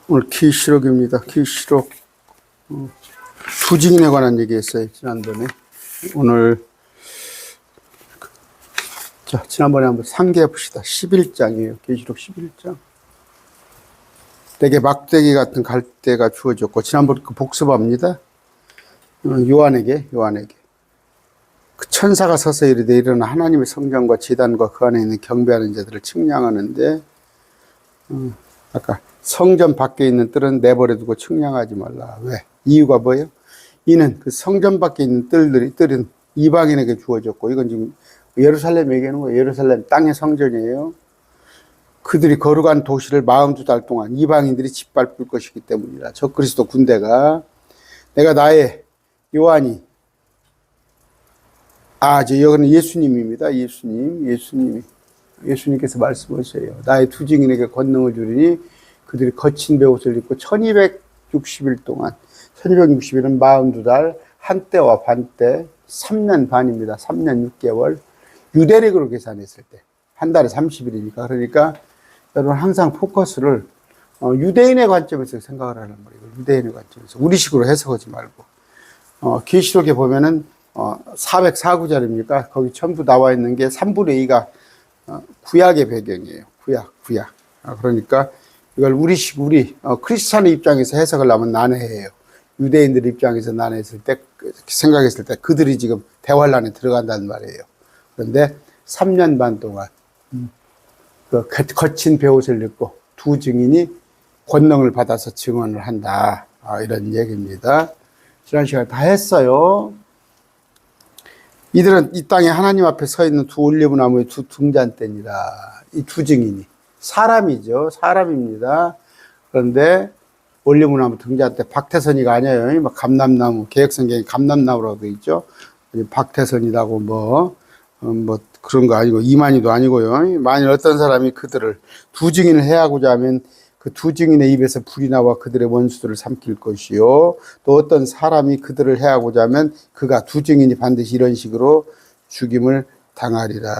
오늘 계시록입니다. 계시록 두 증인에 관한 얘기했어요. 지난번에. 오늘 자 지난번에 한번 상기해 봅시다. 11장이에요. 계시록 11장. 내게 막대기 같은 갈대가 주어졌고, 지난번 그 복습합니다. 요한에게 그 천사가 서서 이르되 일어나 하나님의 성전과 제단과 그 안에 있는 경배하는 자들을 측량하는데, 아까 성전 밖에 있는 뜰은 내버려 두고 측량하지 말라. 왜? 이유가 뭐예요? 이는 그 성전 밖에 있는 뜰은 이방인에게 주어졌고, 이건 지금 예루살렘 얘기하는 거예요. 예루살렘 땅의 성전이에요. 그들이 거룩한 도시를 42달 동안 이방인들이 짓밟을 것이기 때문이라. 적그리스도 군대가, 내가 나의 요한이, 여기는 예수님입니다. 예수님께서 말씀하세요. 나의 두 증인에게 권능을 주리니 그들이 거친 베옷을 입고 1260일 동안, 1260일은 42달, 한때와 반때, 3년 반입니다. 3년 6개월. 유대력으로 계산했을 때. 한 달에 30일이니까. 그러니까 여러분 항상 포커스를 유대인의 관점에서 생각을 하는 거예요. 유대인의 관점에서. 우리식으로 해석하지 말고. 계시록에 보면은 404구절입니까? 거기 전부 나와 있는 게 3분의 2가 구약의 배경이에요. 구약. 그러니까 이걸 우리 크리스찬의 입장에서 해석을 하면 난해해요. 유대인들 입장에서 난해했을 때, 생각했을 때 그들이 지금 대환란에 들어간다는 말이에요. 그런데 3년 반 동안 그 거친 베옷을 입고 두 증인이 권능을 받아서 증언을 한다. 이런 얘기입니다. 지난 시간에 다 했어요. 이들은 이 땅에 하나님 앞에 서 있는 두 올리브나무의 두 등잔대니라. 이 두 증인이 사람이죠. 사람입니다. 그런데 올리브나무 등잔대, 박태선이가 아니에요. 막 감람나무, 개혁성경에 감람나무라고 되어 있죠. 박태선이라고 뭐 그런 거 아니고, 이만희도 아니고요. 만일 어떤 사람이 그들을 두 증인을 해하고자 하면 그 두 증인의 입에서 불이 나와 그들의 원수들을 삼킬 것이요. 또 어떤 사람이 그들을 해하고자 하면 그가 두 증인이 반드시 이런 식으로 죽임을 당하리라.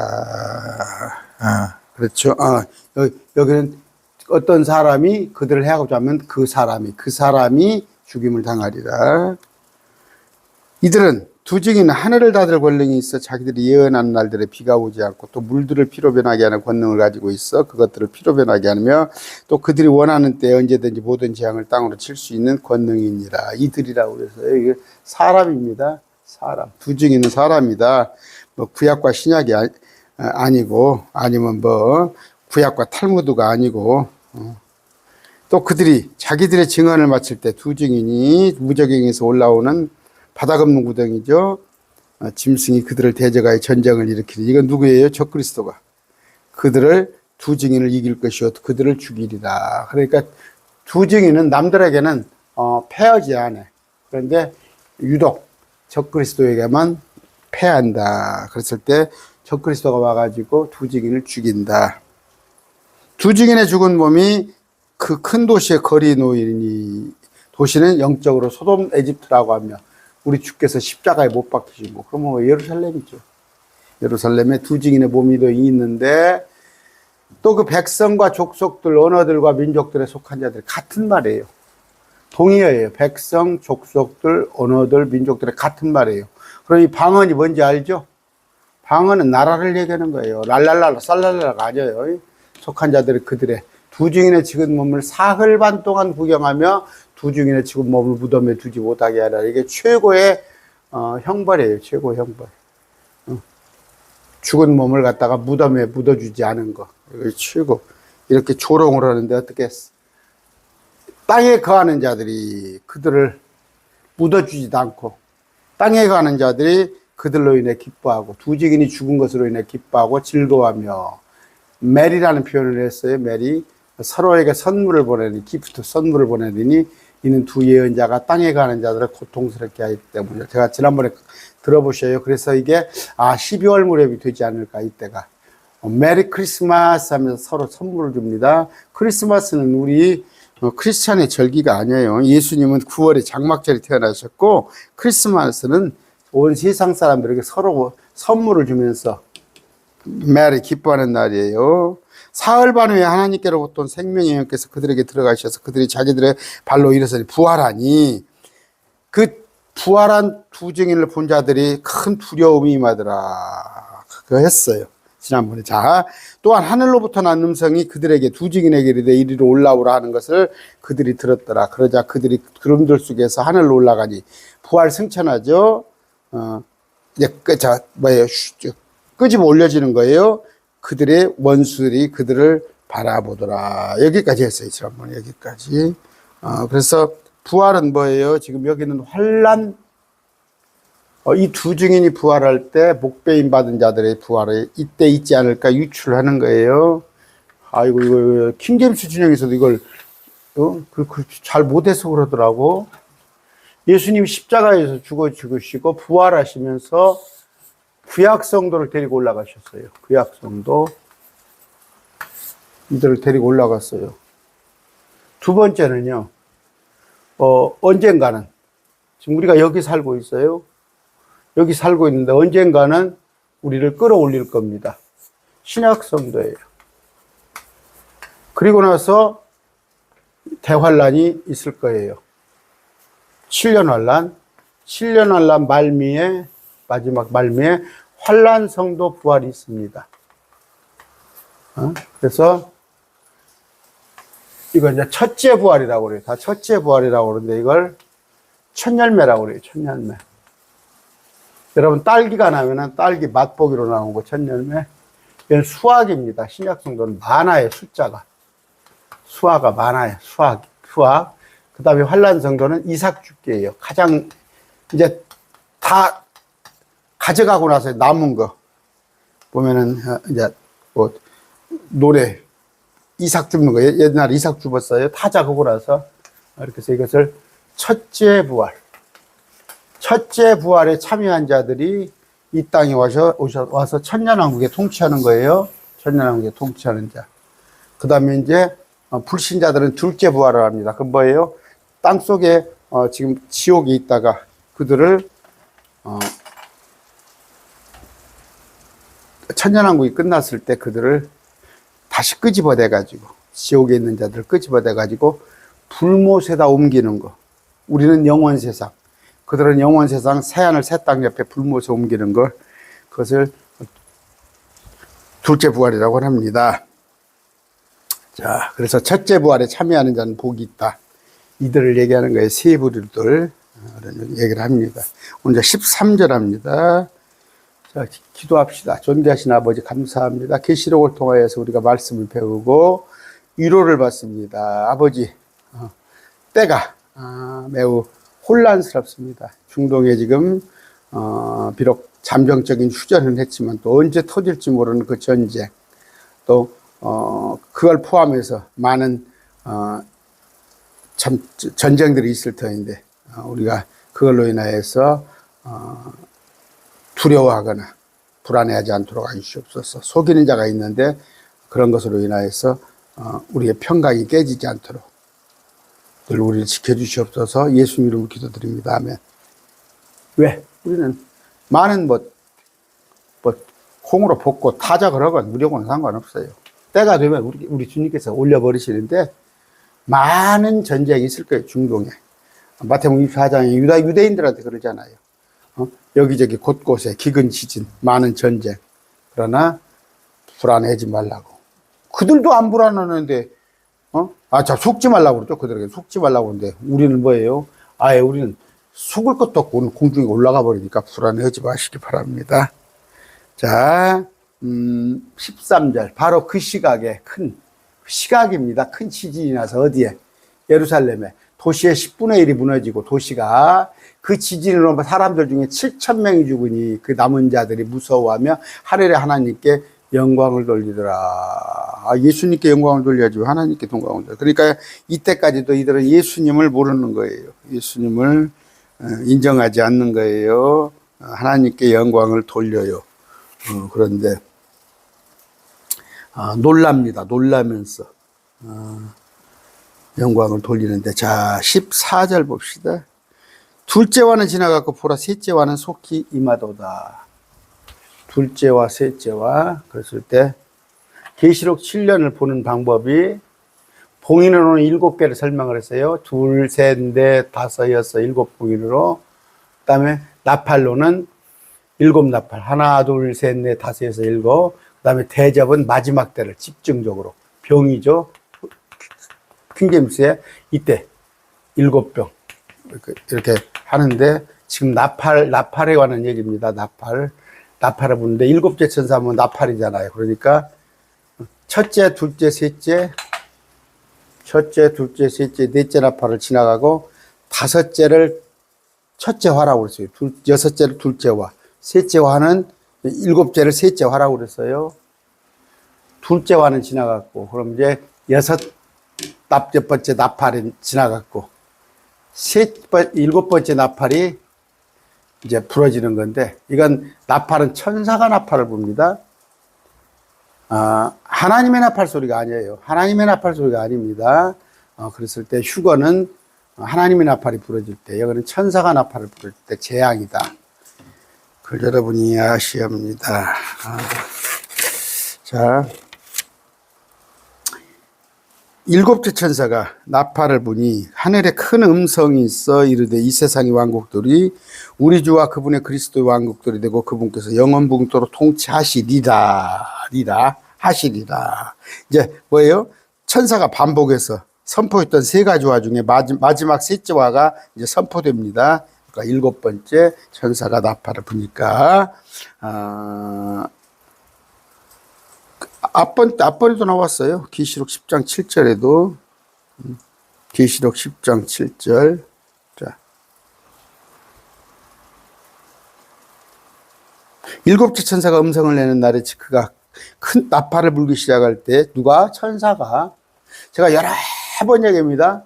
그렇죠. 여기는 어떤 사람이 그들을 해하고자 하면 그 사람이 죽임을 당하리라. 이들은 두 증인은 하늘을 닫을 권능이 있어 자기들이 예언하는 날들에 비가 오지 않고 또 물들을 피로 변하게 하는 권능을 가지고 있어 그것들을 피로 변하게 하며 또 그들이 원하는 때에 언제든지 모든 재앙을 땅으로 칠 수 있는 권능이니라. 이들이라고 해서 이게 사람입니다. 사람. 두 증인은 사람이다. 뭐 구약과 신약이 아니고, 아니면 뭐 구약과 탈무드가 아니고, 또 그들이 자기들의 증언을 마칠 때 두 증인이 무저갱에서 올라오는 바닥 없는 구덩이죠. 짐승이 그들을 대적하여 전쟁을 일으키리. 이건 누구예요? 적그리스도가. 그들을 두 증인을 이길 것이요 그들을 죽이리라. 그러니까 두 증인은 남들에게는 패하지 않아. 그런데 유독 적그리스도에게만 패한다. 그랬을 때 적그리스도가 와가지고 두 증인을 죽인다. 두 증인의 죽은 몸이 그 큰 도시의 거리에 놓이니, 도시는 영적으로 소돔 에집트라고 하며 우리 주께서 십자가에 못 박히시고, 그러면 예루살렘이죠. 예루살렘에 두 증인의 몸이 있는데, 또 그 백성과 족속들, 언어들과 민족들에 속한 자들 같은 말이에요. 동의어예요. 백성, 족속들, 언어들, 민족들의 같은 말이에요. 그럼 이 방언이 뭔지 알죠? 방언은 나라를 얘기하는 거예요. 랄랄랄라, 쌀랄랄라가 아니에요. 속한 자들이 그들의 두 증인의 죽은 몸을 사흘 반 동안 구경하며 두 증인의 죽은 몸을 무덤에 두지 못하게 하라. 이게 최고의 형벌이에요. 최고의 형벌. 죽은 몸을 갖다가 무덤에 묻어주지 않은 거. 이게 최고. 이렇게 조롱을 하는데 어떻게 했어? 땅에 거하는 자들이 그들을 묻어주지도 않고, 땅에 거하는 자들이 그들로 인해 기뻐하고, 두 증인이 죽은 것으로 인해 기뻐하고 즐거워하며, 메리라는 표현을 했어요. 메리. 서로에게 선물을 보내니, 기프트 선물을 보내니, 이는 두 예언자가 땅에 가는 자들을 고통스럽게 하기 때문에. 제가 지난번에 들어보셔요. 그래서 이게 12월 무렵이 되지 않을까, 이때가. 메리 크리스마스 하면서 서로 선물을 줍니다. 크리스마스는 우리 크리스찬의 절기가 아니에요. 예수님은 9월에 장막절에 태어나셨고, 크리스마스는 온 세상 사람들에게 서로 선물을 주면서 메리 기뻐하는 날이에요. 사흘 반 후에 하나님께로부터 온 생명의 영께서 그들에게 들어가셔서 그들이 자기들의 발로 일어서니 부활하니 그 부활한 두 증인을 본 자들이 큰 두려움이 임하더라. 그거 했어요. 지난번에. 자, 또한 하늘로부터 난 음성이 그들에게 두 증인에게 이르되 이리로 올라오라 하는 것을 그들이 들었더라. 그러자 그들이 구름들 속에서 하늘로 올라가니 부활 승천하죠. 이제 끄집어 올려지는 거예요. 그들의 원수들이 그들을 바라보더라. 여기까지 했어요. 지난번에 여기까지. 그래서 부활은 뭐예요? 지금 여기는 환란. 이 두 증인이 부활할 때 목배임 받은 자들의 부활을 이때 있지 않을까 유출하는 거예요. 아이고, 이거 킹제임스 진영에서도 이걸 잘 못해서 그러더라고. 예수님 십자가에서 죽으시고 부활하시면서 구약 성도를 데리고 올라가셨어요. 구약 성도 이들을 데리고 올라갔어요. 두 번째는요. 언젠가는 지금 우리가 여기 살고 있어요. 여기 살고 있는데 언젠가는 우리를 끌어올릴 겁니다. 신약 성도예요. 그리고 나서 대환란이 있을 거예요. 7년 환란, 7년 환란 말미에 마지막 말미에 환란 성도 부활이 있습니다. 그래서 이거 이제 첫째 부활이라고 그래요. 다 첫째 부활이라고 그러는데 이걸 첫 열매라고 그래요. 첫 열매. 여러분 딸기가 나면은 딸기 맛보기로 나온 거 첫 열매. 이건 수확입니다. 신약 성도는 많아요. 숫자가. 수화가 많아요. 수확. 그 다음에 환란 성도는 이삭 죽기예요. 가장 이제 다 가져가고 나서 남은 거 보면은 이제 뭐 노래 이삭 줍는 거 옛날에 이삭 줍었어요. 타작하고 나서 이렇게 해서 이것을 첫째 부활. 첫째 부활에 참여한 자들이 이 땅에 와서 천년왕국에 통치하는 거예요. 천년왕국에 통치하는 자. 그 다음에 이제 불신자들은 둘째 부활을 합니다. 그 뭐예요? 땅 속에 지금 지옥에 있다가 그들을 천년왕국이 끝났을 때 그들을 다시 끄집어내 가지고 지옥에 있는 자들을 끄집어내 가지고 불못에다 옮기는 거. 우리는 영원 세상. 그들은 영원 세상 새하늘 새 땅 옆에 불못에 옮기는 걸 그것을 둘째 부활이라고 합니다. 자, 그래서 첫째 부활에 참여하는 자는 복이 있다. 이들을 얘기하는 거예요. 세 부류들 얘기를 합니다. 오늘 13절 합니다. 자, 기도합시다. 존귀하신 아버지 감사합니다. 계시록을 통하여서 우리가 말씀을 배우고 위로를 받습니다. 아버지, 때가 매우 혼란스럽습니다. 중동에 지금 비록 잠정적인 휴전은 했지만 또 언제 터질지 모르는 그 전쟁, 또 그걸 포함해서 많은 참 전쟁들이 있을 터인데 우리가 그걸로 인하여서 두려워하거나 불안해하지 않도록 하시옵소서. 속이는 자가 있는데 그런 것으로 인하여서 우리의 평강이 깨지지 않도록 늘 우리를 지켜주시옵소서. 예수님 이름으로 기도드립니다. 아멘. 왜? 우리는 많은 콩으로 볶고 타작을 하건 무료건 상관없어요. 때가 되면 우리 주님께서 올려버리시는데 많은 전쟁이 있을 거예요. 중동에. 마태복음 24장에 유대인들한테 그러잖아요. 여기저기 곳곳에 기근 지진, 많은 전쟁. 그러나 불안해하지 말라고. 그들도 안 불안하는데 속지 말라고 그러죠. 그들에게 속지 말라고 하는데 우리는 뭐예요? 아예 우리는 속을 것도 없고 오늘 공중에 올라가 버리니까 불안해하지 마시기 바랍니다. 자, 13절. 바로 그 시각에 큰 시각입니다. 큰 지진이 나서 어디에? 예루살렘에 도시의 10분의 1이 무너지고 도시가 그 지진으로 사람들 중에 7,000명이 죽으니 그 남은 자들이 무서워하며 하늘의 하나님께 영광을 돌리더라. 예수님께 영광을 돌려야지 하나님께 영광을 돌려. 그러니까 이때까지도 이들은 예수님을 모르는 거예요. 예수님을 인정하지 않는 거예요. 하나님께 영광을 돌려요. 그런데 놀랍니다. 놀라면서 영광을 돌리는데 자 14절 봅시다. 둘째와는 지나갔고 보라 셋째와는 속히 임하도다. 둘째와 셋째와 그랬을 때 계시록 7년을 보는 방법이 봉인으로는 7개를 설명을 했어요. 둘, 셋, 넷, 다섯, 여섯, 일곱 봉인으로. 그 다음에 나팔로는 7나팔. 하나, 둘, 셋, 넷, 다섯, 여섯, 일곱. 그 다음에 대접은 마지막 때를 집중적으로. 병이죠. 킹제임스에 이때 7병. 이렇게 하는데 지금 나팔에 관한 얘기입니다. 나팔을 부르는데 7째 천사면 나팔이잖아요. 그러니까 첫째, 둘째, 셋째, 넷째 나팔을 지나가고 다섯째를 첫째 화라고 그랬어요. 여섯째를 둘째 화, 셋째 화는 7째를 셋째 화라고 그랬어요. 둘째 화는 지나갔고, 그럼 이제 첫 번째 나팔이 지나갔고, 7번째 나팔이 이제 부러지는 건데, 이건 나팔은 천사가 나팔을 붑니다. 하나님의 나팔 소리가 아니에요. 하나님의 나팔 소리가 아닙니다. 그랬을 때 휴거는 하나님의 나팔이 부러질 때, 여기는 천사가 나팔을 부를 때 재앙이다. 그걸 여러분이 이해하셔야 합니다. 자, 7째 천사가 나팔을 부니 하늘에 큰 음성이 있어 이르되 이 세상의 왕국들이 우리 주와 그분의 그리스도의 왕국들이 되고 그분께서 영원붕토로 통치하시리라. 하시리라. 이제 뭐예요? 천사가 반복해서 선포했던 3가지 화 중에 마지막 셋째 화가 이제 선포됩니다. 그러니까 7번째 천사가 나팔을 부니까 앞번에도 나왔어요. 계시록 10장 7절에도. 계시록 10장 7절. 자. 7째 천사가 음성을 내는 날에 그가 큰 나팔을 불기 시작할 때 누가? 천사가. 제가 여러 번 얘기합니다.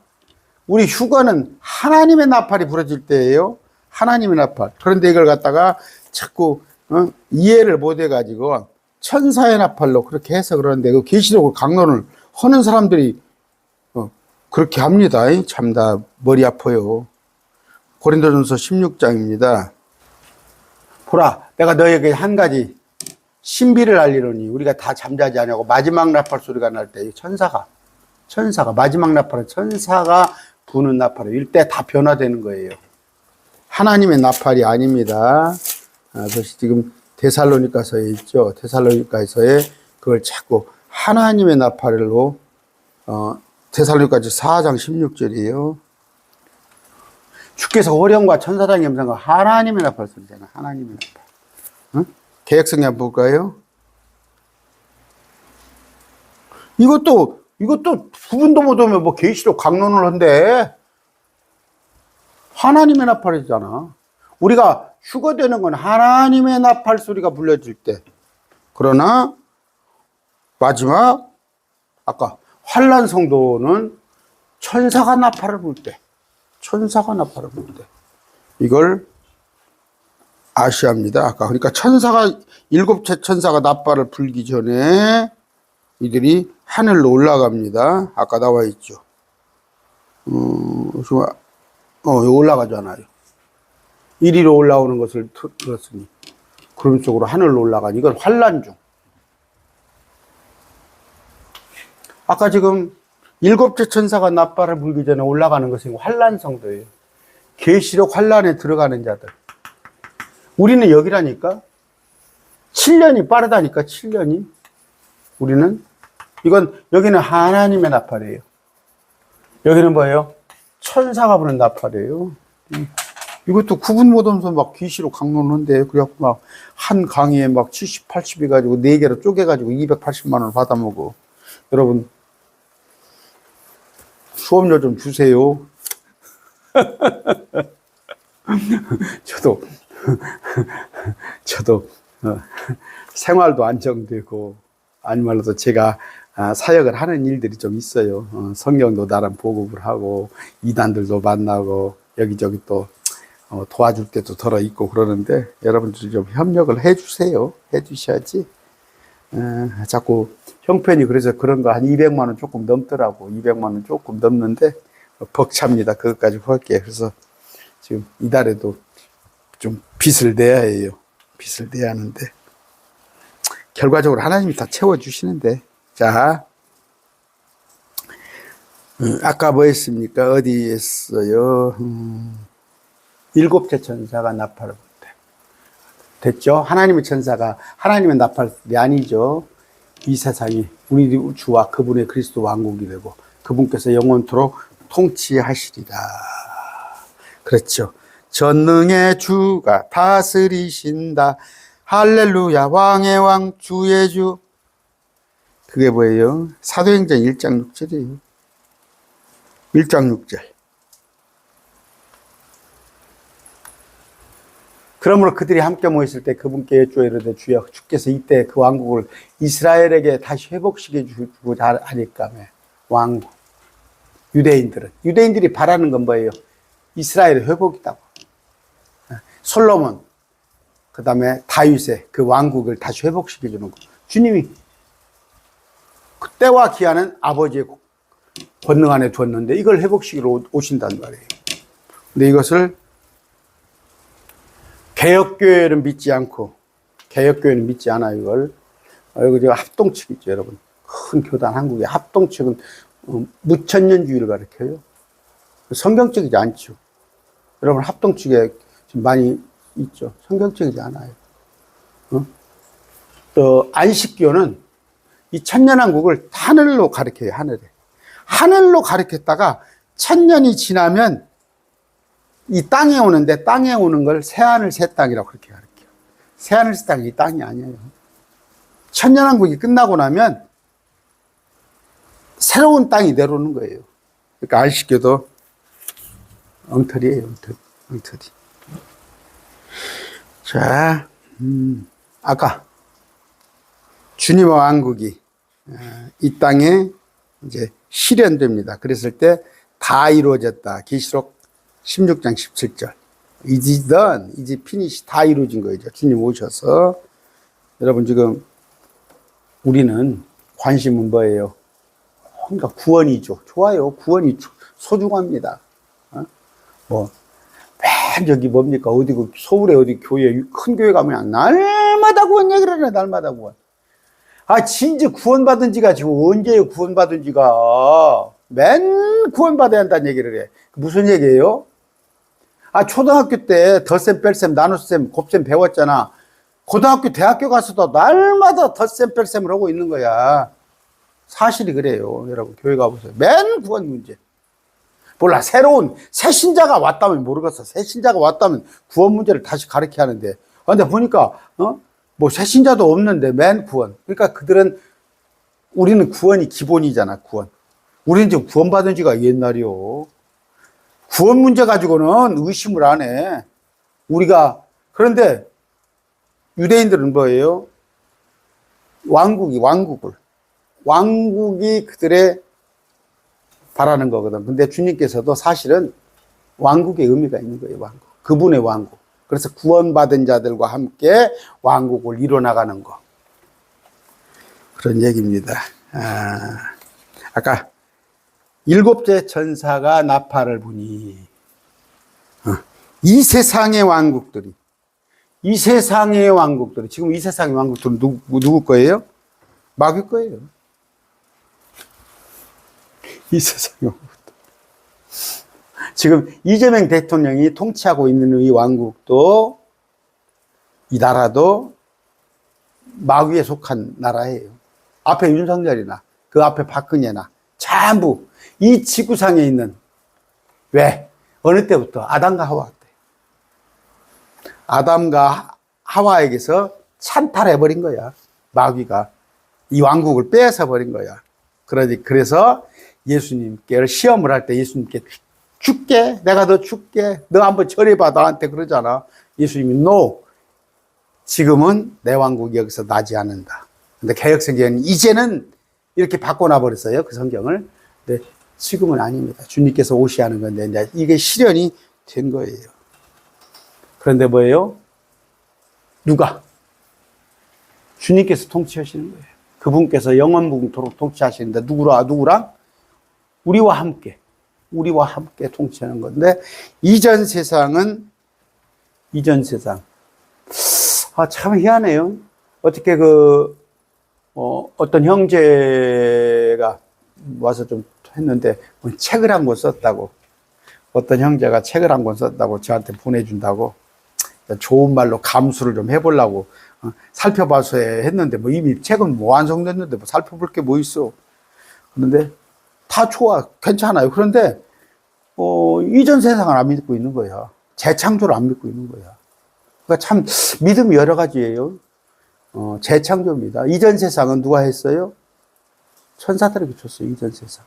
우리 휴거는 하나님의 나팔이 부러질 때예요. 하나님의 나팔. 그런데 이걸 갖다가 자꾸 이해를 못 해가지고 천사의 나팔로 그렇게 해서 그러는데 그 계시록을 강론을 하는 사람들이 그렇게 합니다. 참 다 머리 아파요. 고린도전서 16장입니다. 보라, 내가 너에게 한 가지 신비를 알리노니 우리가 다 잠자지 아니하고 마지막 나팔 소리가 날 때 천사가 마지막 나팔은 천사가 부는 나팔이에요. 이때 다 변화되는 거예요. 하나님의 나팔이 아닙니다. 그것이 지금 데살로니가서에 있죠. 데살로니가서에 그걸 자꾸 하나님의 나팔로 데살로니가서 4장 16절이에요. 주께서 호령과 천사장의 음성과 하나님의 나팔 소리잖아. 하나님의 나팔. 응? 개역성에 한번 볼까요? 이것도 부분도 못하면 뭐 계시록 강론을 한대. 하나님의 나팔이잖아. 우리가 휴거되는 건 하나님의 나팔 소리가 불려질 때. 그러나 마지막 아까 환난 성도는 천사가 나팔을 불 때. 이걸 아셔야 합니다. 아까 그러니까 7째 천사가 나팔을 불기 전에 이들이 하늘로 올라갑니다. 아까 나와 있죠. 올라가잖아요. 이리로 올라오는 것을 들었으니 구름 속으로 하늘로 올라가니 이건 환난 중. 아까 지금 7째 천사가 나팔을 불기 전에 올라가는 것은 환난 성도예요. 계시록 환난에 들어가는 자들. 우리는 여기라니까. 7년이 빠르다니까. 7년이. 우리는 여기는 하나님의 나팔이에요. 여기는 뭐예요? 천사가 부는 나팔이에요. 이것도 구분 못하면서 막 계시록 강론한데 그래갖고 막 한 강의에 막 70, 80 해가지고 4개로 쪼개가지고 280만 원을 받아먹어. 여러분 수업료 좀 주세요. 저도 생활도 안정되고 아니말로도 제가 사역을 하는 일들이 좀 있어요. 성경도 나름 보급을 하고 이단들도 만나고 여기저기 또 도와줄 때도 덜어 있고 그러는데 여러분들이 좀 협력을 해주세요. 해주셔야지. 자꾸 형편이 그래서 그런 거 한 200만 원 조금 넘더라고. 200만 원 조금 넘는데 벅찹니다. 그것까지 할게요. 그래서 지금 이달에도 좀 빚을 내야 해요. 빚을 내야 하는데 결과적으로 하나님이 다 채워주시는데 자, 아까 뭐 했습니까? 어디 했어요? 일곱째 천사가 나팔을 불때 됐죠? 하나님의 천사가 하나님의 나팔이 아니죠. 이 세상이 우리 주와 그분의 그리스도 왕국이 되고 그분께서 영원토록 통치하시리라. 그렇죠. 전능의 주가 다스리신다. 할렐루야. 왕의 왕 주의 주. 그게 뭐예요? 사도행전 1장 6절이에요. 1장 6절. 그러므로 그들이 함께 모였을 때 그분께 여쭈어 이르되 주여 주께서 이때 그 왕국을 이스라엘에게 다시 회복시켜 주고자 하니까며. 왕국. 유대인들이 바라는 건 뭐예요? 이스라엘의 회복이다고. 솔로몬, 그 다음에 다윗의 그 왕국을 다시 회복시켜 주는 거. 주님이 그때와 기한은 아버지의 권능 안에 두었는데 이걸 회복시키러 오신단 말이에요. 근데 이것을 개혁교회는 믿지 않고, 개혁교회는 믿지 않아요, 이걸. 여기 저 합동측 있죠, 여러분. 큰 교단 한국의 합동측은 무천년주의를 가르쳐요. 성경적이지 않죠. 여러분, 합동측에 지금 많이 있죠. 성경적이지 않아요. 또, 안식교는 이 천년왕국을 하늘로 가르쳐요, 하늘에. 하늘로 가르쳤다가 천년이 지나면 이 땅에 오는데 땅에 오는 걸 새하늘 새 땅이라고 그렇게 가르쳐요. 새하늘 새 땅이 이 땅이 아니에요. 천년왕국이 끝나고 나면 새로운 땅이 내려오는 거예요. 그러니까 안식교도 엉터리예요, 엉터리. 자, 아까 주님의 왕국이 이 땅에 이제 실현됩니다. 그랬을 때 다 이루어졌다. 계시록 16장 17절. It is done. 이제 피니시 다 이루어진 거죠. 주님 오셔서. 여러분 지금 우리는 관심은 뭐예요? 그러니까 구원이죠. 좋아요. 구원이 소중합니다. 뭐, 맨 저기 뭡니까? 어디 서울에 어디 교회, 큰 교회 가면 날마다 구원 얘기를 하네, 날마다 구원. 아, 진짜 구원받은 지가 지금 언제예요, 구원받은 지가. 맨 구원받아야 한다는 얘기를 해. 무슨 얘기예요? 아, 초등학교 때 덧셈, 뺄셈, 나눗셈, 곱셈 배웠잖아. 고등학교, 대학교 가서도 날마다 덧셈, 뺄셈을 하고 있는 거야. 사실이 그래요. 여러분, 교회 가보세요. 맨 구원 문제. 몰라, 새 신자가 왔다면 모르겠어. 새 신자가 왔다면 구원 문제를 다시 가르쳐야 하는데. 근데 보니까, 뭐 새 신자도 없는데 맨 구원. 그러니까 우리는 구원이 기본이잖아, 구원. 우리는 지금 구원받은 지가 옛날이요. 구원 문제 가지고는 의심을 안 해. 그런데 유대인들은 뭐예요? 왕국이 그들의 바라는 거거든. 근데 주님께서도 사실은 왕국의 의미가 있는 거예요, 왕국. 그분의 왕국. 그래서 구원받은 자들과 함께 왕국을 이뤄나가는 거. 그런 얘기입니다. 아까 일곱째 천사가 나팔을 부니 이 세상의 왕국들이 지금 이 세상의 왕국들은 누구 거예요? 마귀 거예요. 이 세상의 왕국들. 지금 이재명 대통령이 통치하고 있는 이 왕국도, 이 나라도 마귀에 속한 나라예요. 앞에 윤석열이나 그 앞에 박근혜나 전부 이 지구상에 있는, 왜? 어느 때부터? 아담과 하와 때. 아담과 하와에게서 찬탈해버린 거야. 마귀가. 이 왕국을 빼앗아버린 거야. 그래서 예수님께 시험을 할 때 예수님께 줄게. 내가 너 줄게. 너 한번 처리해봐. 나한테 그러잖아. 예수님이 no. 지금은 내 왕국이 여기서 나지 않는다. 근데 개혁성경은 이제는 이렇게 바꿔놔버렸어요. 그 성경을. 근데 지금은 아닙니다. 주님께서 오셔야 하는 건데, 이제 이게 실현이 된 거예요. 그런데 뭐예요? 누가? 주님께서 통치하시는 거예요. 그분께서 영원무궁토록 통치하시는데, 누구랑? 우리와 함께 통치하는 건데, 이전 세상. 참 희한해요. 어떻게 어떤 형제가 와서 좀 했는데, 책을 한 권 썼다고. 어떤 형제가 책을 한 권 썼다고 저한테 보내준다고. 좋은 말로 감수를 좀 해보려고 살펴봐서 했는데, 뭐 이미 책은 뭐 완성됐는데 뭐 살펴볼 게 뭐 있어. 그런데 다 좋아. 괜찮아요. 그런데, 이전 세상을 안 믿고 있는 거야. 재창조를 안 믿고 있는 거야. 그러니까 참 믿음이 여러 가지예요. 재창조입니다. 이전 세상은 누가 했어요? 천사들에게 줬어요. 이전 세상.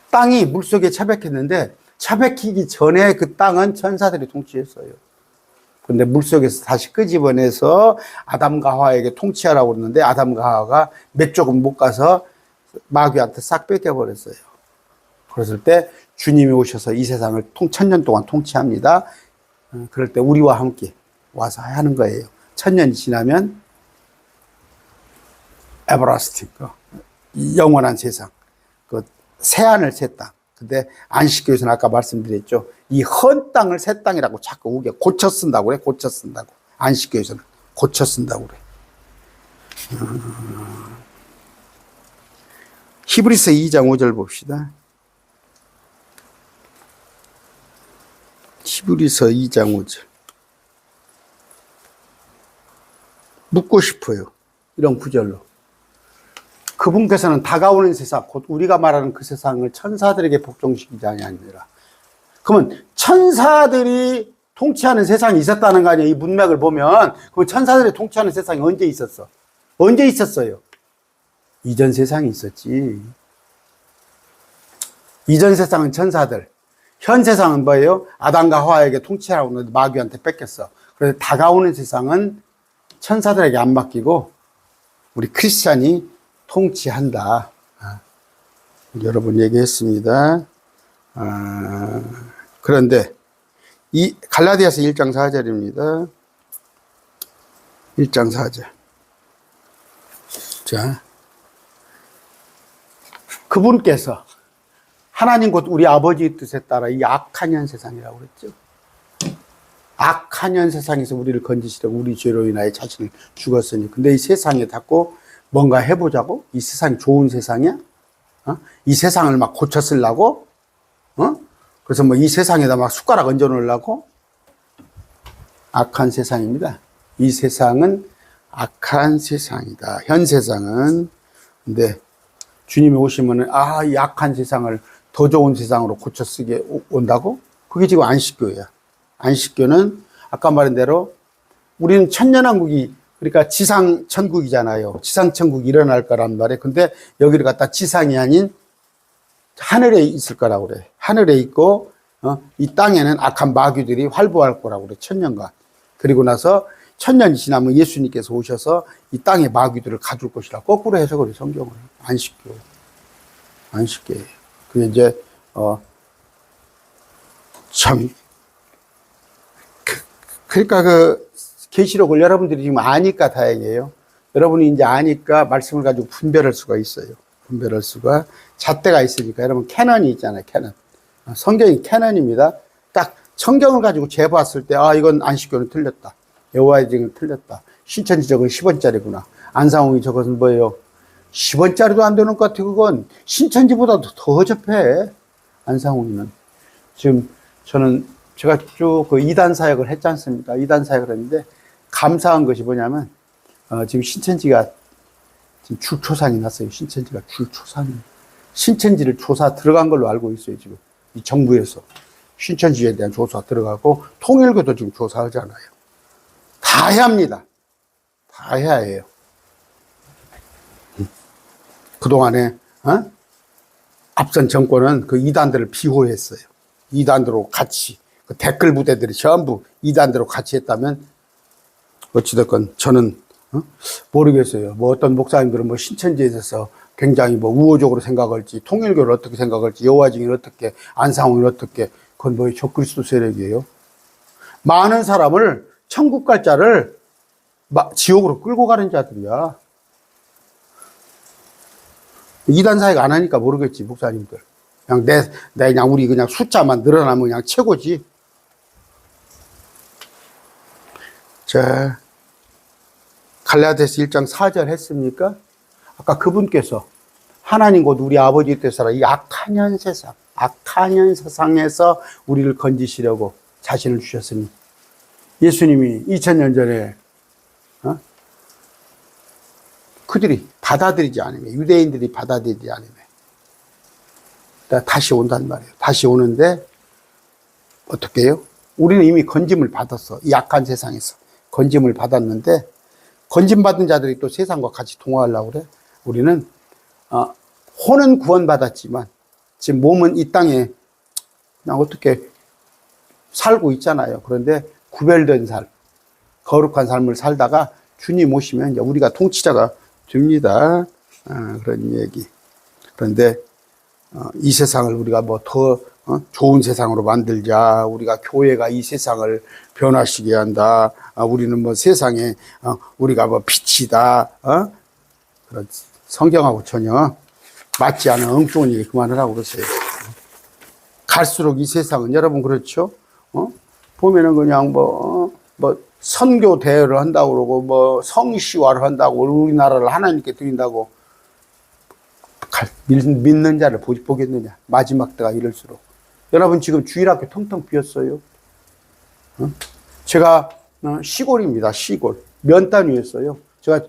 땅이 물속에 차백했는데 차백히기 전에 그 땅은 천사들이 통치했어요. 근데 물속에서 다시 끄집어내서 아담과 하와에게 통치하라고 그러는데 아담과 하와가 몇 조금 못 가서 마귀한테 싹 뺏겨버렸어요. 그랬을 때 주님이 오셔서 이 세상을 천년 동안 통치합니다. 그럴 때 우리와 함께 와서 하는 거예요. 천년이 지나면 에버라스팅, 영원한 세상, 그 새하늘 새 땅. 근데 안식교에서는 아까 말씀드렸죠. 이 헌 땅을 새 땅이라고 자꾸 우게 고쳐 쓴다고 그래. 고쳐 쓴다고. 안식교에서는 고쳐 쓴다고 그래. 히브리서 2장 5절 봅시다. 히브리서 2장 5절. 묻고 싶어요. 이런 구절로. 그분께서는 다가오는 세상, 곧 우리가 말하는 그 세상을 천사들에게 복종시키지 아니하니라. 그러면 천사들이 통치하는 세상이 있었다는 거 아니에요? 이 문맥을 보면. 그럼 천사들이 통치하는 세상이 언제 있었어? 언제 있었어요? 이전 세상이 있었지. 이전 세상은 천사들. 현 세상은 뭐예요? 아담과 하와에게 통치하라고 했는데 마귀한테 뺏겼어. 그래서 다가오는 세상은 천사들에게 안 맡기고 우리 크리스찬이 통치한다. 여러분 얘기했습니다. 그런데 이 갈라디아서 1장 4절입니다. 1장 4절. 자, 그분께서 하나님 곧 우리 아버지의 뜻에 따라 이 악한 현 세상이라고 그랬죠. 악한 현 세상에서 우리를 건지시려고 우리 죄로 인하여 자신을 죽었으니. 근데 이 세상에 자꾸 뭔가 해보자고? 이 세상이 좋은 세상이야? 이 세상을 막 고쳐 쓰려고? 그래서 뭐 이 세상에다 막 숟가락 얹어 놓으려고? 악한 세상입니다. 이 세상은 악한 세상이다. 현 세상은. 근데 주님이 오시면은, 이 악한 세상을 더 좋은 세상으로 고쳐 쓰게 온다고? 그게 지금 안식교야. 안식교는 아까 말한 대로 우리는 천년왕국이 그러니까 지상천국이잖아요. 지상천국이 일어날 거란 말이에요. 근데 여기를 갖다 지상이 아닌 하늘에 있을 거라고 그래. 하늘에 있고 이 땅에는 악한 마귀들이 활보할 거라고 그래. 천년간. 그리고 나서 천년이 지나면 예수님께서 오셔서 이 땅의 마귀들을 가둘 것이라 거꾸로 해석을 해. 성경을. 안식교. 안식교예요. 그게 이제 참 그러니까 계시록을 여러분들이 지금 아니까 다행이에요. 여러분이 이제 아니까 말씀을 가지고 분별할 수가 있어요. 분별할 수가 잣대가 있으니까. 여러분 캐넌이 있잖아요. 캐넌. 성경이 캐넌입니다. 딱 성경을 가지고 재봤을 때 이건 안식교는 틀렸다. 여호와의 증은 틀렸다. 신천지적은 10원짜리구나. 안상홍이 저것은 뭐예요? 10원짜리도 안 되는 것 같아. 그건 신천지보다도 더 허접해. 안상홍이는. 지금 제가 쭉 그 이단 사역을 했지 않습니까? 이단 사역을 했는데 감사한 것이 뭐냐면 지금 신천지가 지금 줄초산이 났어요. 신천지가 줄초산이. 신천지를 조사 들어간 걸로 알고 있어요. 지금 이 정부에서 신천지에 대한 조사 들어가고 통일교도 지금 조사하잖아요. 다 해야 합니다. 다 해야 해요. 그동안에 앞선 정권은 그 이단들을 비호했어요. 이단들하고 같이 그 댓글 부대들이 전부 이단대로 같이 했다면 어찌됐건 저는 모르겠어요. 뭐 어떤 목사님들은 뭐 신천지에 대해서 굉장히 뭐 우호적으로 생각할지, 통일교를 어떻게 생각할지, 여호와 증인을 어떻게, 안상홍을 어떻게, 그건 뭐 적그리스도 세력이에요. 많은 사람을 천국 갈 자를 지옥으로 끌고 가는 자들이야. 이단 사역 안 하니까 모르겠지, 목사님들. 그냥 그냥 우리 그냥 숫자만 늘어나면 그냥 최고지. 자, 갈라디아서 1장 4절 했습니까? 아까 그분께서 하나님 곧 우리 아버지 뜻으로 이 악한 현 세상에서 우리를 건지시려고 자신을 주셨으니 예수님이 2000년 전에 그들이 받아들이지 않으면, 유대인들이 받아들이지 않으면 다시 온단 말이에요. 다시 오는데 어떻게 해요? 우리는 이미 건짐을 받았어. 이 악한 세상에서 건짐을 받았는데 건짐받은 자들이 또 세상과 같이 동화하려고 그래. 우리는 혼은 구원받았지만 지금 몸은 이 땅에 그냥 어떻게 살고 있잖아요. 그런데 구별된 삶, 거룩한 삶을 살다가 주님 오시면 이제 우리가 통치자가 됩니다. 그런 얘기. 그런데 이 세상을 우리가 뭐 더 좋은 세상으로 만들자. 우리가 교회가 이 세상을 변화시키게 한다. 우리는 뭐 세상에 우리가 뭐 빛이다. 그런 성경하고 전혀 맞지 않은 엉뚱한 얘기 그만하라고 그러세요. 갈수록 이 세상은 여러분 그렇죠? 보면은 그냥 뭐 선교 대회를 한다고 그러고 뭐 성시화를 한다고 우리나라를 하나님께 드린다고 믿는 자를 보겠느냐. 마지막 때가 이럴수록. 여러분 지금 주일학교 텅텅 비었어요. 제가 시골입니다. 시골. 면단위였어요. 제가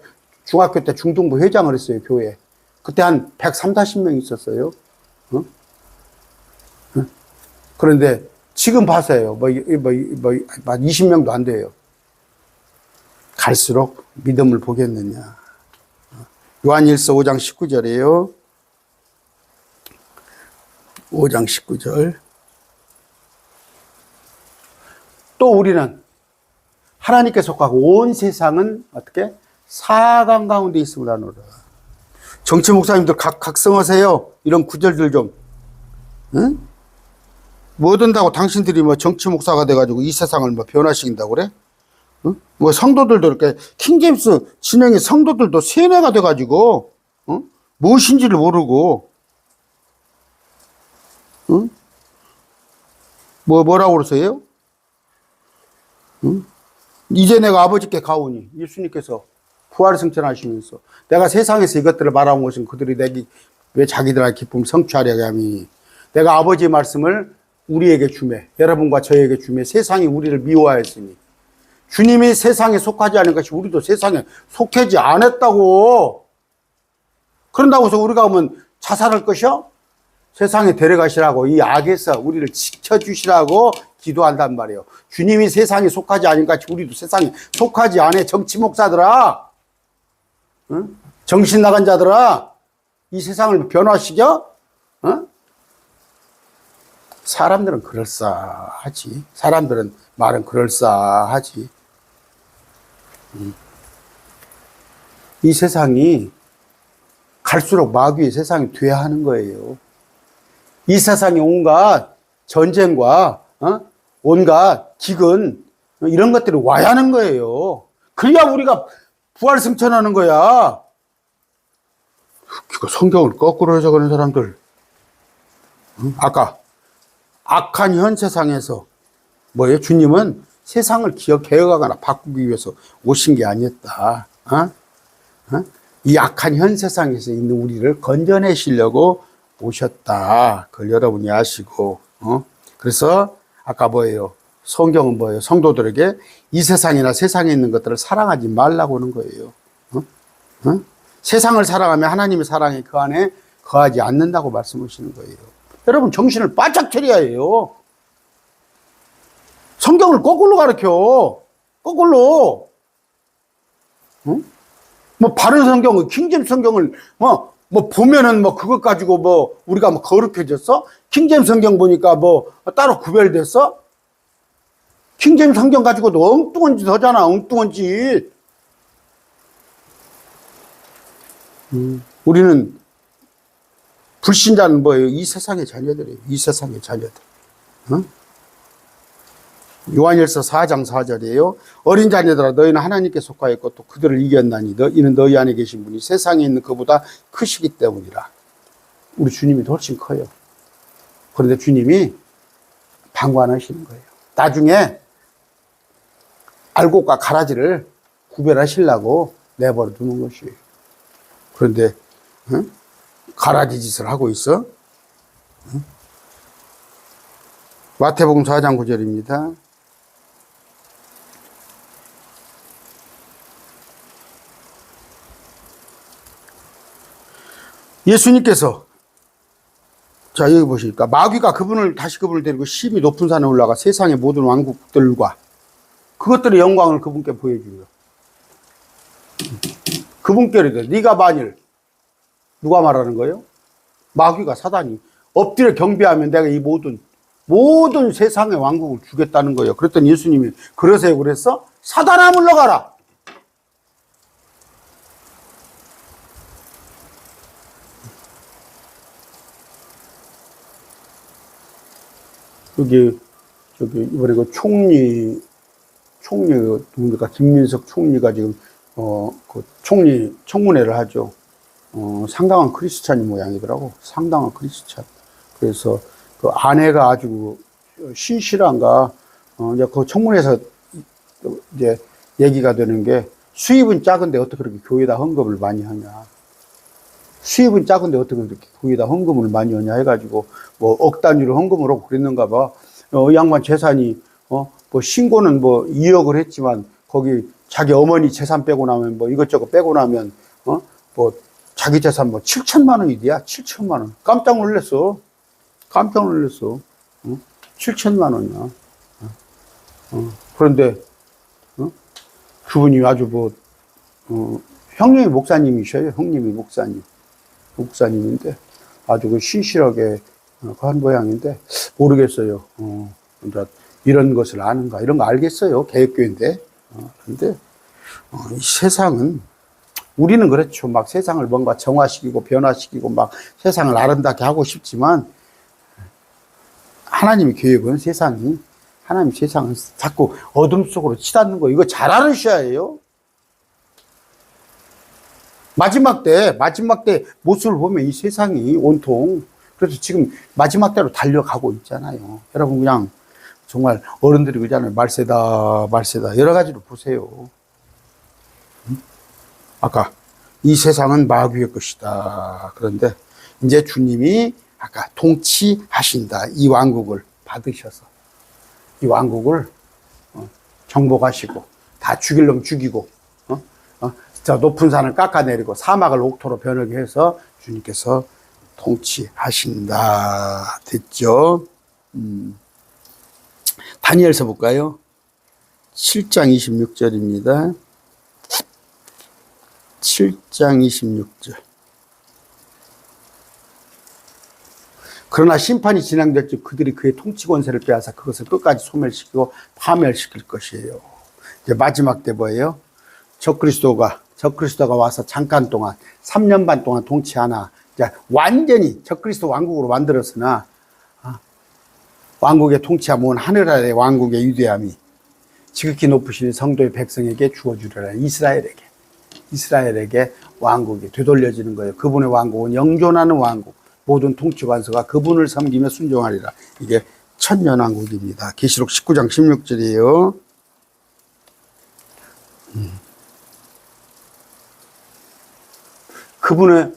중학교 때 중등부 회장을 했어요. 교회. 그때 한 130명 있었어요. 그런데 지금 봐서요. 20명도 안 돼요. 갈수록 믿음을 보겠느냐. 요한일서 5장 19절이에요. 5장 19절. 또 우리는 하나님께 속하고 온 세상은 어떻게? 사강 가운데 있음을 아노라. 정치 목사님들 각성하세요. 이런 구절들 좀. 응? 뭐 된다고 당신들이 뭐 정치 목사가 돼가지고 이 세상을 뭐 변화시킨다고 그래? 응? 뭐 성도들도 이렇게 킹제임스 진영의 성도들도 세뇌가 돼가지고 무엇인지를 모르고 뭐라고 그러세요? 이제 내가 아버지께 가오니 예수님께서 부활을 승천하시면서 내가 세상에서 이것들을 말하는 것은 그들이 내게 왜 자기들의 기쁨을 성취하려고 하니 내가 아버지의 말씀을 우리에게 주매 여러분과 저에게 주매 세상이 우리를 미워하였으니 주님이 세상에 속하지 않은 것이 우리도 세상에 속하지 않았다고. 그런다고 해서 우리가 오면 자살할 것이요? 세상에 데려가시라고 이 악에서 우리를 지켜주시라고 기도한단 말이에요. 주님이 세상에 속하지 않은 것이 우리도 세상에 속하지 않아. 정치 목사들아, 응? 정신 나간 자들아, 이 세상을 변화시켜? 응? 사람들은 그럴싸하지. 사람들은 말은 그럴싸하지. 이 세상이 갈수록 마귀의 세상이 돼야 하는 거예요. 이 세상에 온갖 전쟁과 온갖 기근 이런 것들이 와야 하는 거예요. 그래야 우리가 부활 승천하는 거야. 성경을 거꾸로 해석하는 사람들. 아까 악한 현 세상에서 뭐예요? 주님은 세상을 개혁하거나 바꾸기 위해서 오신 게 아니었다. 이 악한 현 세상에서 있는 우리를 건져내시려고 오셨다. 그걸 여러분이 아시고, 그래서 아까 뭐예요? 성경은 뭐예요? 성도들에게 이 세상이나 세상에 있는 것들을 사랑하지 말라고 하는 거예요. 세상을 사랑하면 하나님의 사랑이 그 안에 거하지 않는다고 말씀하시는 거예요. 여러분 정신을 바짝 차려야 해요. 성경을 거꾸로 가르쳐. 거꾸로. 뭐 바른 성경을 킹제임스 성경을 뭐 보면은 뭐 그것 가지고 뭐 우리가 뭐 거룩해졌어? 킹제임스 성경 보니까 뭐 따로 구별됐어? 킹제임스 성경 가지고도 엉뚱한 짓 하잖아. 엉뚱한 짓. 우리는 불신자는 뭐예요? 이 세상의 자녀들이에요. 이 세상의 자녀들. 요한일서 4장 4절이에요. 어린 자녀들아 너희는 하나님께 속하였고 또 그들을 이겼나니 이는 너희 안에 계신 분이 세상에 있는 그보다 크시기 때문이라. 우리 주님이 훨씬 커요. 그런데 주님이 방관하시는 거예요. 나중에 알곡과 가라지를 구별하시려고 내버려 두는 것이. 그런데 응? 가라지 짓을 하고 있어. 응? 마태복음 4장 9절입니다. 예수님께서 자 여기 보시니까 마귀가 다시 그분을 데리고 심히 높은 산에 올라가 세상의 모든 왕국들과 그것들의 영광을 그분께 보여주려. 그분께 이르되 네가 만일 누가 말하는 거예요? 마귀가 사단이 엎드려 경배하면 내가 이 모든 세상의 왕국을 주겠다는 거예요. 그랬더니 예수님이 그러세요 그랬어? 사단아 물러가라. 이번에 그 누굽니까? 김민석 총리가 지금, 그 청문회를 하죠. 상당한 크리스찬이 모양이더라고. 상당한 크리스찬. 그래서 그 아내가 아주 신실한가, 이제 그 청문회에서 이제 얘기가 되는 게 수입은 작은데 어떻게 그렇게 교회에다 헌금을 많이 하냐. 수입은 작은데 어떻게 그렇게 거기다 헌금을 많이 하냐 해가지고 뭐 억 단위로 헌금을 하고 그랬는가 봐. 이 양반 재산이 뭐 신고는 뭐 2억을 했지만 거기 자기 어머니 재산 빼고 나면 뭐 이것저것 빼고 나면 뭐 자기 재산 뭐 7천만 원이야. 7천만 원. 깜짝 놀랐어. 7천만 원이야. 그런데 그분이 아주 뭐 형님이 목사님이셔요. 형님이 목사님인데 아주 그 신실하게 한 모양인데 모르겠어요. 이런 것을 아는가 이런 거 알겠어요. 개혁교회인데 그런데 이 세상은 우리는 그렇죠. 막 세상을 뭔가 정화시키고 변화시키고 막 세상을 아름답게 하고 싶지만 하나님의 계획은 하나님 세상은 자꾸 어둠 속으로 치닫는 거 이거 잘 알으셔야 해요. 마지막 때 모습을 보면 이 세상이 온통 그래서 지금 마지막 때로 달려가고 있잖아요. 여러분 그냥 정말 어른들이 그러잖아요. 말세다 여러 가지로 보세요. 아까 이 세상은 마귀의 것이다. 그런데 이제 주님이 아까 통치하신다. 이 왕국을 받으셔서 이 왕국을 정복하시고 다 죽일 놈 죽이고 저 높은 산을 깎아내리고 사막을 옥토로 변하게 해서 주님께서 통치하신다. 됐죠? 다니엘서 볼까요? 7장 26절입니다. 7장 26절. 그러나 심판이 진행될 즉 그들이 그의 통치 권세를 빼앗아 그것을 끝까지 소멸시키고 파멸시킬 것이에요. 이제 마지막 때 뭐예요? 적그리스도가 와서 잠깐 동안 3년 반 동안 통치하나 이제 완전히 적그리스도 왕국으로 만들었으나 왕국의 통치함 온 하늘 아래 왕국의 위대함이 지극히 높으신 성도의 백성에게 주어주리라. 이스라엘에게 왕국이 되돌려지는 거예요. 그분의 왕국은 영존하는 왕국, 모든 통치 관서가 그분을 섬기며 순종하리라. 이게 천년왕국입니다. 계시록 19장 16절이에요. 그분의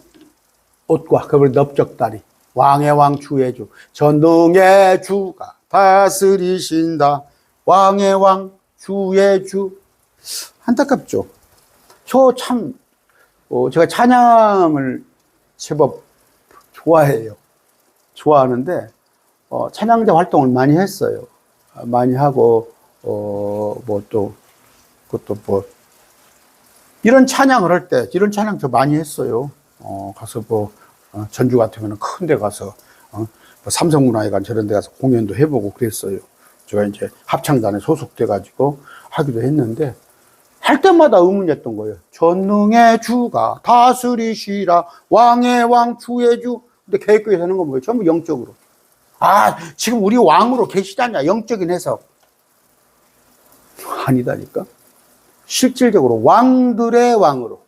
옷과 그분의 넓적다리, 왕의 왕 주의 주, 전능의 주가 다스리신다. 왕의 왕 주의 주. 안타깝죠. 제가 찬양을 제법 좋아하는데 찬양자 활동을 많이 했어요. 많이 하고 그것도 이런 찬양을 할 때, 이런 찬양 저 많이 했어요. 가서 전주 같은 경우는 큰 데 가서, 삼성문화회관 저런 데 가서 공연도 해보고 그랬어요. 제가 이제 합창단에 소속돼가지고 하기도 했는데, 할 때마다 의문이었던 거예요. 전능의 주가 다스리시라, 왕의 왕, 주의 주. 근데 계획교회에서 하는 건 뭐예요? 전부 영적으로. 지금 우리 왕으로 계시잖냐. 영적인 해석. 아니다니까. 실질적으로 왕들의 왕으로.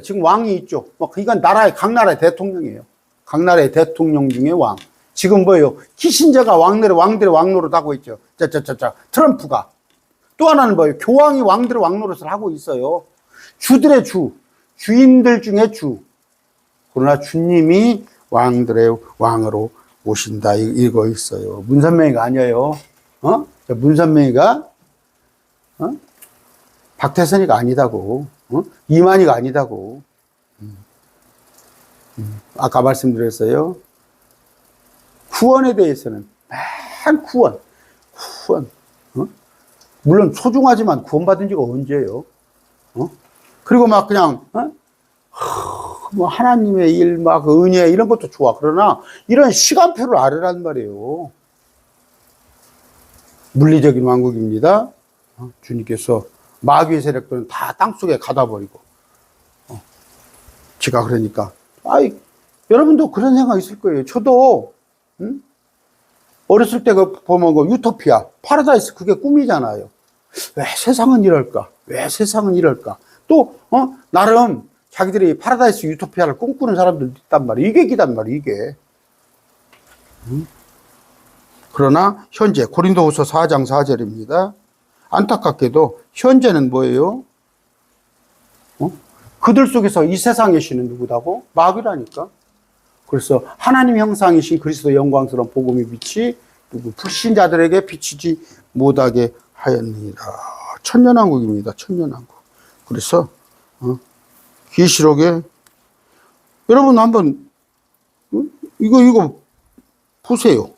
지금 왕이 있죠. 그러니까 각 나라의 대통령이에요. 각 나라의 대통령 중에 왕. 지금 뭐예요? 키신저가 왕들의 왕노릇 하고 있죠. 트럼프가. 또 하나는 뭐예요? 교황이 왕들의 왕 노릇을 하고 있어요. 주들의 주, 주인들 중에 주. 그러나 주님이 왕들의 왕으로 오신다. 이거 있어요. 문선명이가 아니에요. 문선명이가 박태선이가 아니다고. 이만희가 아니다고. 아까 말씀드렸어요. 구원에 대해서는 맨 구원. 물론 소중하지만 구원받은 지가 언제예요? 그리고 막 그냥 뭐 하나님의 일, 막 은혜 이런 것도 좋아. 그러나 이런 시간표를 알으란 말이에요. 물리적인 왕국입니다. 주님께서 마귀의 세력들은 다 땅속에 가다 버리고. 제가 그러니까 여러분도 그런 생각 있을 거예요. 저도 어렸을 때 보면 유토피아, 파라다이스 그게 꿈이잖아요. 왜 세상은 이럴까? 왜 세상은 이럴까? 또 나름 자기들이 파라다이스 유토피아를 꿈꾸는 사람들도 있단 말이에요. 이게 기단 말이에요. 이게. 그러나 현재 고린도후서 4장 4절입니다. 안타깝게도 현재는 뭐예요? 그들 속에서 이 세상의 신은 누구다고? 마귀라니까. 그래서 하나님 형상이신 그리스도 영광스러운 복음의 빛이 불신자들에게 비치지 못하게 하였느니라. 천년왕국입니다. 천년왕국. 그래서 계시록에 여러분 한번 이거 보세요.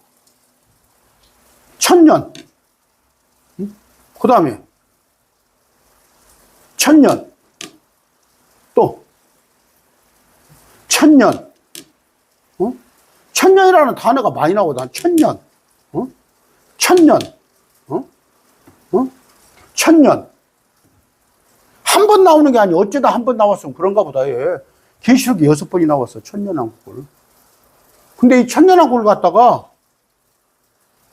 천년. 그 다음에 천년. 또 천년. 천년이라는 단어가 많이 나오다. 천년. 천년. 천년. 한 번 나오는 게 아니고 어쩌다 한 번 나왔으면 그런가 보다. 예. 계시록이 6번이 나왔어. 천년왕국을. 근데 이 천년왕국을 갖다가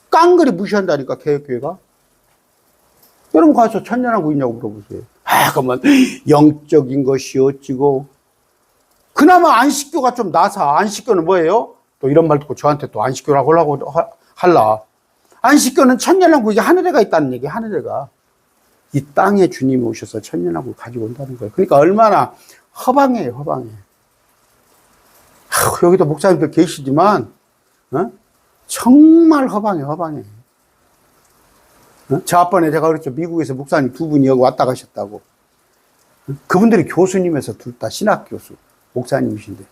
깡그리 무시한다니까, 개혁교회가. 여러분 가서 천년왕국 있냐고 물어보세요. 그러면 영적인 것이 어찌고. 그나마 안식교가 좀 나서. 안식교는 뭐예요? 또 이런 말 듣고 저한테 또 안식교라고 하려고 할라. 안식교는 천년왕국이 하늘에가 있다는 얘기. 하늘에가. 이 땅에 주님이 오셔서 천년왕국을 가지고 온다는 거예요. 그러니까 얼마나 허방해요. 허방해. 여기도 목사님들 계시지만 정말 허방해. 허방해. 저 앞번에 제가 그랬죠. 미국에서 목사님 2분이 여기 왔다 가셨다고. 그분들이 교수님에서 둘 다 신학교수, 목사님이신데.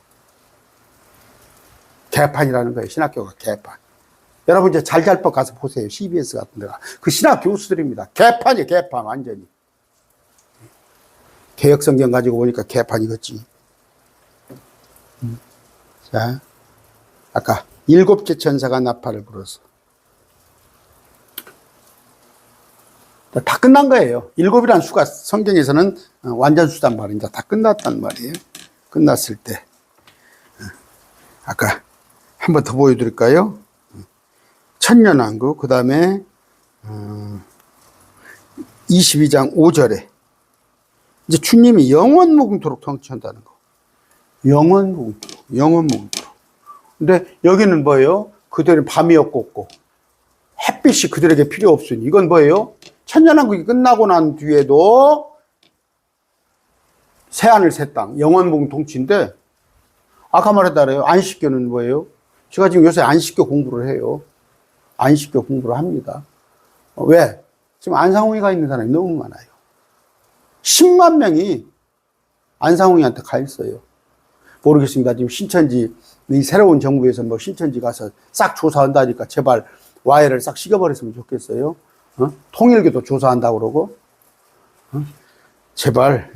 개판이라는 거예요. 신학교가 개판. 여러분 이제 잘잘법 가서 보세요. CBS 같은 데가. 그 신학교수들입니다. 개판이에요. 개판 완전히. 개혁성경 가지고 보니까 개판이겠지. 자, 아까 7째 천사가 나팔을 불어서. 다 끝난 거예요. 7이라는 수가 성경에서는 완전 수단 말입니다. 다 끝났단 말이에요. 끝났을 때. 아까 한 번 더 보여드릴까요? 천년왕국, 그 다음에 22장 5절에 이제 주님이 영원 무궁토록 통치한다는 거. 영원 무궁토록, 영원 무궁토록. 근데 여기는 뭐예요? 그들은 밤이었고 햇빛이 그들에게 필요 없으니 이건 뭐예요? 천년왕국이 끝나고 난 뒤에도 새하늘 새 땅, 영원 무궁 통치인데 아까 말했다래요. 안식교는 뭐예요? 제가 지금 요새 안식교 공부를 해요. 안식교 공부를 합니다. 왜? 지금 안상홍이가 있는 사람이 너무 많아요. 10만 명이 안상홍이한테 가 있어요. 모르겠습니다. 지금 신천지, 이 새로운 정부에서 뭐 신천지 가서 싹 조사한다니까 제발 와해를 싹 식어버렸으면 좋겠어요. 통일교도 조사한다고 그러고, 제발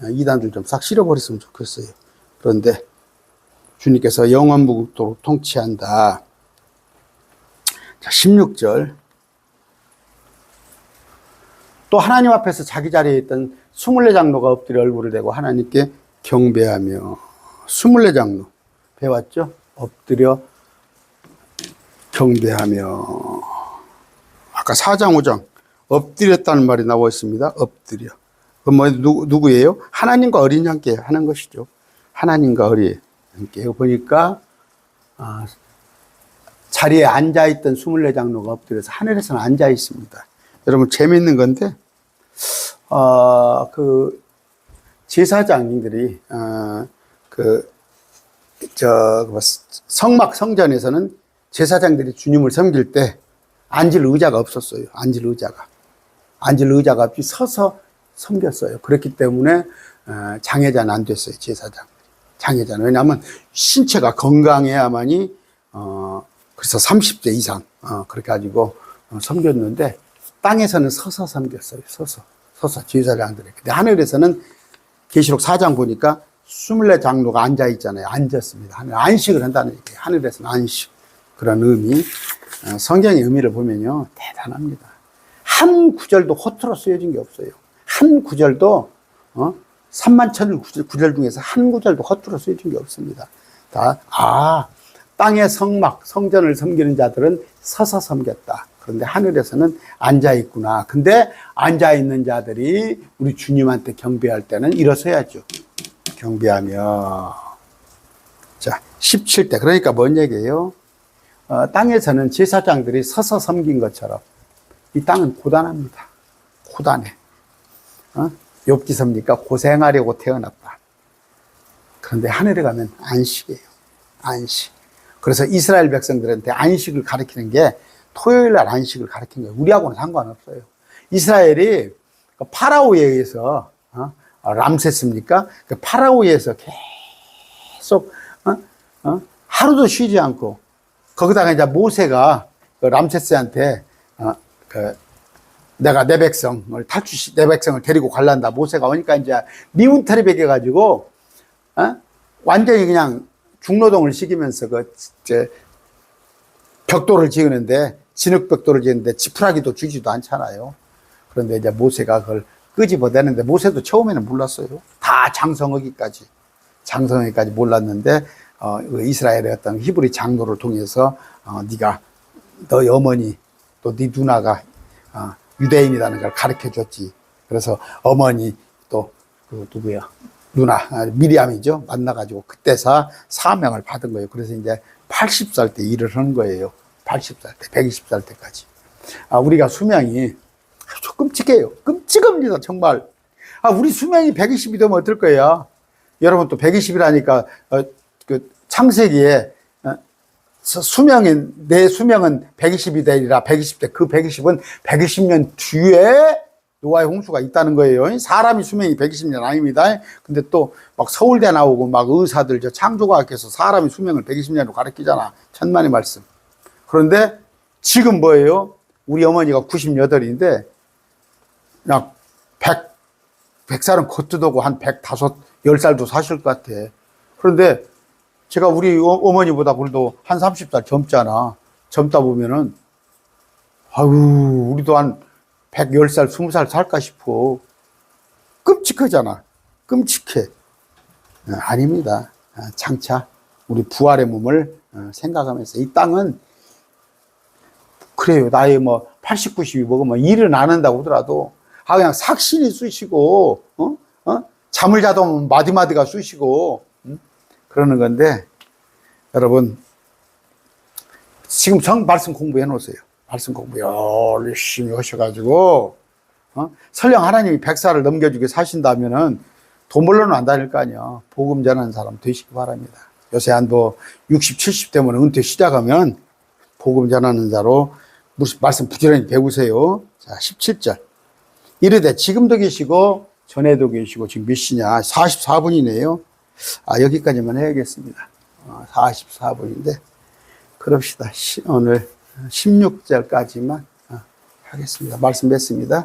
이단들 좀 싹 실어버렸으면 좋겠어요. 그런데 주님께서 영원무궁토록 통치한다. 자, 16절. 또 하나님 앞에서 자기 자리에 있던 24장로가 엎드려 얼굴을 대고 하나님께 경배하며. 24장로. 배웠죠? 엎드려 경배하며. 아까 4장, 5장. 엎드렸다는 말이 나와 있습니다. 엎드려. 그건 뭐, 누구예요? 하나님과 어린 양께 하는 것이죠. 하나님과 어린 양께. 보니까, 자리에 앉아있던 24장로가 엎드려서 하늘에서는 앉아 있습니다. 여러분, 재밌는 건데, 그 제사장들이 성막 성전에서는 제사장들이 주님을 섬길 때 앉을 의자가 없었어요. 앉을 의자가 없이 서서 섬겼어요. 그렇기 때문에 장애자는 안 됐어요. 제사장 장애자는. 왜냐하면 신체가 건강해야만이 그래서 30대 이상 그렇게 가지고 섬겼는데, 땅에서는 서서 섬겼어요. 서서 제사장들에게. 근데 하늘에서는 계시록 4장 보니까 24장로가 앉아 있잖아요. 앉았습니다. 하늘 안식을 한다는 얘기예요. 하늘에서는 안식. 그런 의미. 성경의 의미를 보면요, 대단합니다. 한 구절도 허투루 쓰여진 게 없어요. 한 구절도 31,000구절 중에서 한 구절도 허투루 쓰여진 게 없습니다. 땅의 성막 성전을 섬기는 자들은 서서 섬겼다. 그런데 하늘에서는 앉아 있구나. 근데 앉아 있는 자들이 우리 주님한테 경배할 때는 일어서야죠. 경배하며. 자, 17대. 그러니까 뭔 얘기예요? 땅에서는 제사장들이 서서 섬긴 것처럼 이 땅은 고단합니다. 고단해. 욥기서입니까? 고생하려고 태어났다. 그런데 하늘에 가면 안식이에요. 안식. 그래서 이스라엘 백성들한테 안식을 가르치는 게 토요일 날 안식을 가르치는 거예요. 우리하고는 상관없어요. 이스라엘이 파라오에 의해서 람세스입니까? 그 파라오에 의해서 계속 하루도 쉬지 않고, 거기다가 이제 모세가 람세스한테 내가 내 백성을 내 백성을 데리고 갈란다. 모세가 오니까 이제 미운털이 베겨가지고 완전히 그냥 중노동을 시키면서 벽돌을 지으는데, 진흙벽돌을 지었는데 지푸라기도 주지도 않잖아요. 그런데 이제 모세가 그걸 끄집어내는데, 모세도 처음에는 몰랐어요. 다 장성하기까지 몰랐는데 이스라엘의 어떤 히브리 장로를 통해서 네가 너희 어머니 또 네 누나가 유대인이라는 걸 가르쳐 줬지. 그래서 어머니 또 누구야? 누나 미리암이죠. 만나가지고 그때서 사명을 받은 거예요. 그래서 이제 80살 때 일을 한 거예요. 80살 때, 120살 때까지. 우리가 수명이 아주 끔찍해요. 끔찍합니다, 정말. 우리 수명이 120이 되면 어떨 거예요? 여러분 또 120이라니까 그 창세기에 내 수명은 120이 되리라. 120대. 그 120은 120년 뒤에 노아의 홍수가 있다는 거예요. 사람이 수명이 120년 아닙니다. 근데 또 막 서울대 나오고 막 의사들 창조과학에서 사람이 수명을 120년으로 가르치잖아. 천만의 말씀. 그런데 지금 뭐예요? 우리 어머니가 98인데 그냥 100살은 거뜬하고 한 105, 10살도 사실 것 같아. 그런데 제가 우리 어머니보다 그래도 한 30살 젊잖아. 젊다 보면은 우리도 한 110살, 20살 살까 싶어. 끔찍하잖아. 끔찍해. 아닙니다. 장차 우리 부활의 몸을 생각하면서 이 땅은 그래요. 나이 80, 90이 먹으면 일은 안 한다고 하더라도 그냥 삭신이 쑤시고 잠을 자다 보면 마디마디가 쑤시고 그러는 건데, 여러분 지금 말씀 공부해 놓으세요. 말씀 공부 열심히 하셔가지고 설령 하나님이 100살을 넘겨주게 사신다면은 돈 벌러는 안 다닐 거 아니야. 복음 전하는 사람 되시기 바랍니다. 요새 한 60, 70 되면 은퇴 시작하면 복음 전하는 자로 말씀 부지런히 배우세요. 자, 17절. 이르되 지금도 계시고 전에도 계시고 지금 몇 시냐? 44분이네요. 여기까지만 해야겠습니다. 44분인데 그럽시다. 오늘 16절까지만 하겠습니다. 말씀 맺습니다.